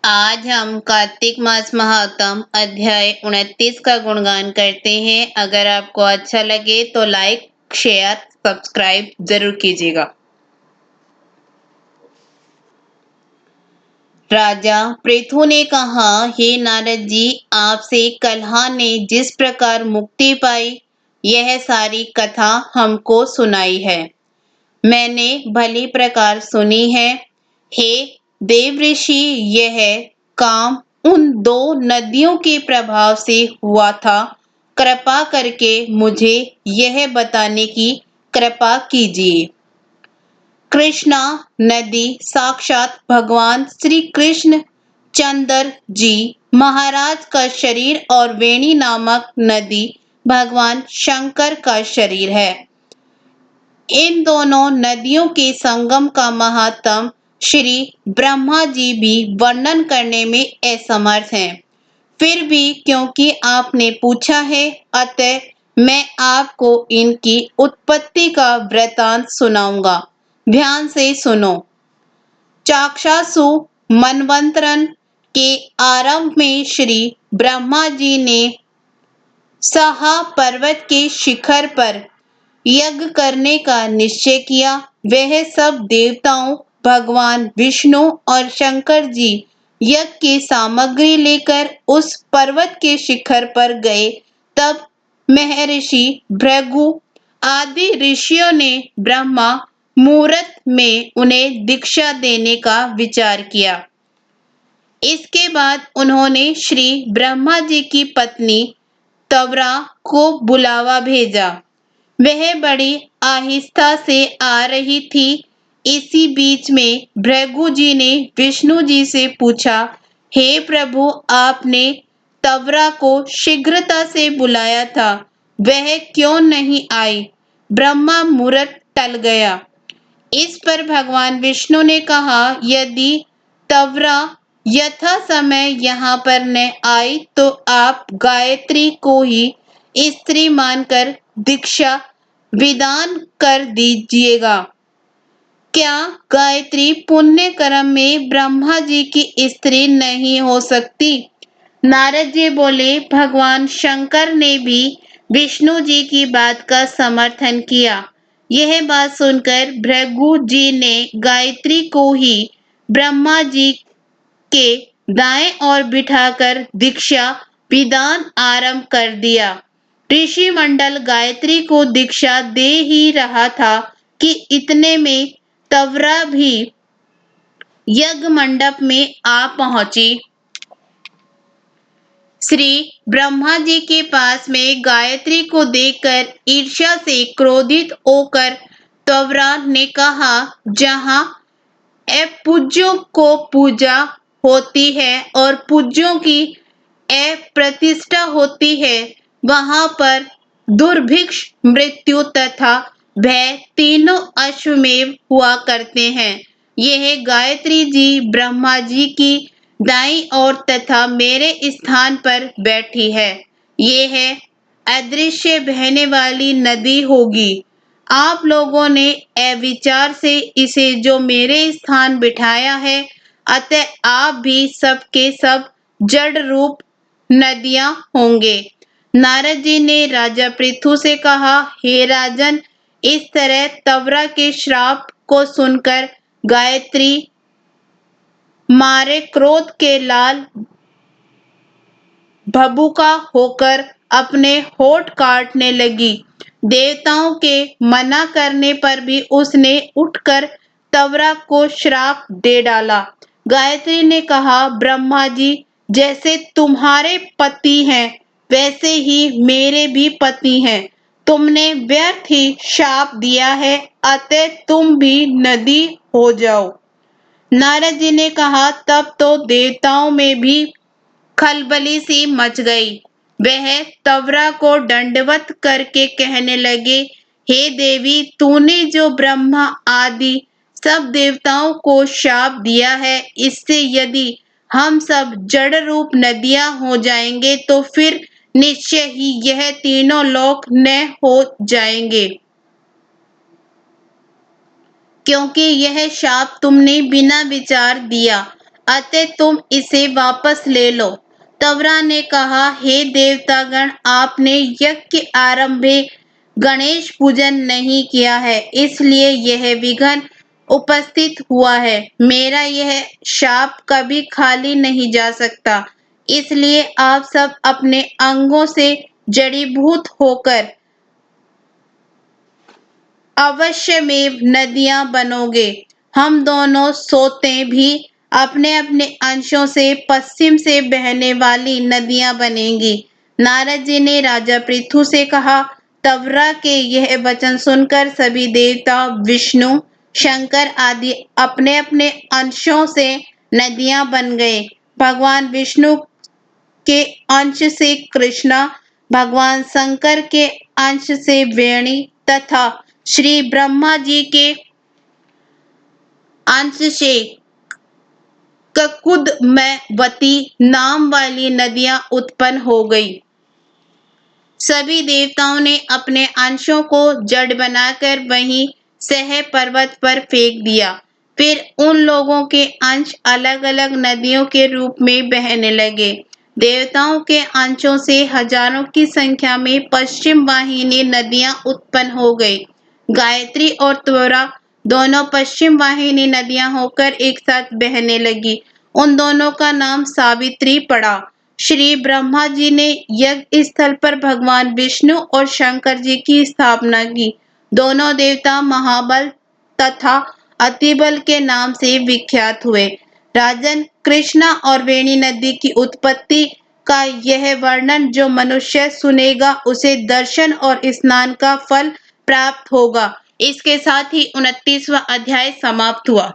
आज हम कार्तिक मास महात्म अध्याय 29 का गुणगान करते हैं। अगर आपको अच्छा लगे तो लाइक, शेयर, सब्सक्राइब जरूर कीजिएगा। राजा पृथु ने कहा, हे नारद जी, आपसे कलहा ने जिस प्रकार मुक्ति पाई, यह सारी कथा हमको सुनाई है। मैंने भली प्रकार सुनी है। हे देव ऋषि, यह काम उन दो नदियों के प्रभाव से हुआ था। कृपा करके मुझे यह बताने की कृपा कीजिए। कृष्णा नदी साक्षात भगवान श्री कृष्ण चंद्र जी महाराज का शरीर और वेणी नामक नदी भगवान शंकर का शरीर है। इन दोनों नदियों के संगम का महात्म श्री ब्रह्मा जी भी वर्णन करने में असमर्थ हैं। फिर भी क्योंकि आपने पूछा है, अतः मैं आपको इनकी उत्पत्ति का वृतांत सुनाऊंगा। ध्यान से सुनो। चाक्षासु मनवंतरन के आरंभ में श्री ब्रह्मा जी ने सहा पर्वत के शिखर पर यज्ञ करने का निश्चय किया। वह सब देवताओं, भगवान विष्णु और शंकर जी यज्ञ की सामग्री लेकर उस पर्वत के शिखर पर गए। तब महर्षि भृगु आदि ऋषियों ने ब्रह्मा मुहूर्त में उन्हें दीक्षा देने का विचार किया। इसके बाद उन्होंने श्री ब्रह्मा जी की पत्नी तवरा को बुलावा भेजा। वह बड़ी आहिस्ता से आ रही थी। इसी बीच में भृगु जी ने विष्णु जी से पूछा, हे प्रभु, आपने तवरा को शीघ्रता से बुलाया था, वह क्यों नहीं आई? ब्रह्मा मुहूर्त टल गया। इस पर भगवान विष्णु ने कहा, यदि तवरा यथा समय यहाँ पर न आई तो आप गायत्री को ही स्त्री मानकर दीक्षा विधान कर दीजिएगा। क्या गायत्री पुण्य कर्म में ब्रह्मा जी की स्त्री नहीं हो सकती? नारद जी बोले, भगवान शंकर ने भी विष्णु जी की बात का समर्थन किया। यह बात सुनकर भृगु जी ने गायत्री को ही ब्रह्मा जी के दाएं ओर बिठाकर दीक्षा विधान आरंभ कर दिया। ऋषि मंडल गायत्री को दीक्षा दे ही रहा था कि इतने में तवरा भी यज्ञ मंडप में आ पहुंची। श्री ब्रह्मा जी के पास में गायत्री को देखकर ईर्ष्या से क्रोधित होकर तवरा ने कहा, जहां अपूज्यों को पूजा होती है और पूज्यों की अप्रतिष्ठा होती है, वहां पर दुर्भिक्ष, मृत्यु तथा भय तीनों अश्वमेव हुआ करते हैं। यह गायत्री जी ब्रह्मा जी की दाईं ओर तथा मेरे स्थान पर बैठी है। ये है अदृश्य बहने वाली नदी होगी। आप लोगों ने अविचार से इसे जो मेरे स्थान बिठाया है, अतः आप भी सब के सब जड़ रूप नदियां होंगे। नारद जी ने राजा पृथु से कहा, हे राजन, इस तरह तवरा के श्राप को सुनकर गायत्री मारे क्रोध के लाल भभूका होकर अपने होठ काटने लगी। देवताओं के मना करने पर भी उसने उठकर तवरा को श्राप दे डाला। गायत्री ने कहा, ब्रह्मा जी जैसे तुम्हारे पति हैं, वैसे ही मेरे भी पति हैं। तुमने व्यर्थ ही शाप दिया है, अतः तुम भी नदी हो जाओ। नारद जी ने कहा, तब तो देवताओं में भी खलबली सी मच गई। वह तवरा को दंडवत करके कहने लगे, हे देवी, तूने जो ब्रह्मा आदि सब देवताओं को शाप दिया है, इससे यदि हम सब जड़ रूप नदियां हो जाएंगे तो फिर निश्चय ही यह तीनों लोक न हो जाएंगे, क्योंकि यह शाप तुमने बिना विचार दिया। अतः तुम इसे वापस ले लो। तवरा ने कहा, हे देवतागण, आपने यज्ञ के आरंभे गणेश पूजन नहीं किया है, इसलिए यह विघ्न उपस्थित हुआ है। मेरा यह शाप कभी खाली नहीं जा सकता, इसलिए आप सब अपने अंगों से जड़ीभूत होकर अवश्यमेव नदियां बनोगे। हम दोनों सोते भी अपने अपने अंशों से पश्चिम से बहने वाली नदियां बनेंगी। नारद जी ने राजा पृथु से कहा। तवरा के यह वचन सुनकर सभी देवता, विष्णु, शंकर आदि अपने अपने अंशों से नदियां बन गए। भगवान विष्णु के अंश से कृष्णा, भगवान शंकर के अंश से वेणी तथा श्री ब्रह्मा जी के अंश से ककुदमयवती नाम वाली नदियां उत्पन्न हो गई। सभी देवताओं ने अपने अंशों को जड़ बनाकर वहीं सह पर्वत पर फेंक दिया। फिर उन लोगों के अंश अलग अलग नदियों के रूप में बहने लगे। देवताओं के अंशों से हजारों की संख्या में पश्चिम वाहिनी नदियां उत्पन्न हो गई। गायत्री और त्वरा दोनों पश्चिम वाहिनी नदियां होकर एक साथ बहने लगी। उन दोनों का नाम सावित्री पड़ा। श्री ब्रह्मा जी ने यज्ञ स्थल पर भगवान विष्णु और शंकर जी की स्थापना की। दोनों देवता महाबल तथा अतिबल के नाम से विख्यात हुए। राजन, कृष्णा और वेणी नदी की उत्पत्ति का यह वर्णन जो मनुष्य सुनेगा उसे दर्शन और स्नान का फल प्राप्त होगा। इसके साथ ही 29वां अध्याय समाप्त हुआ।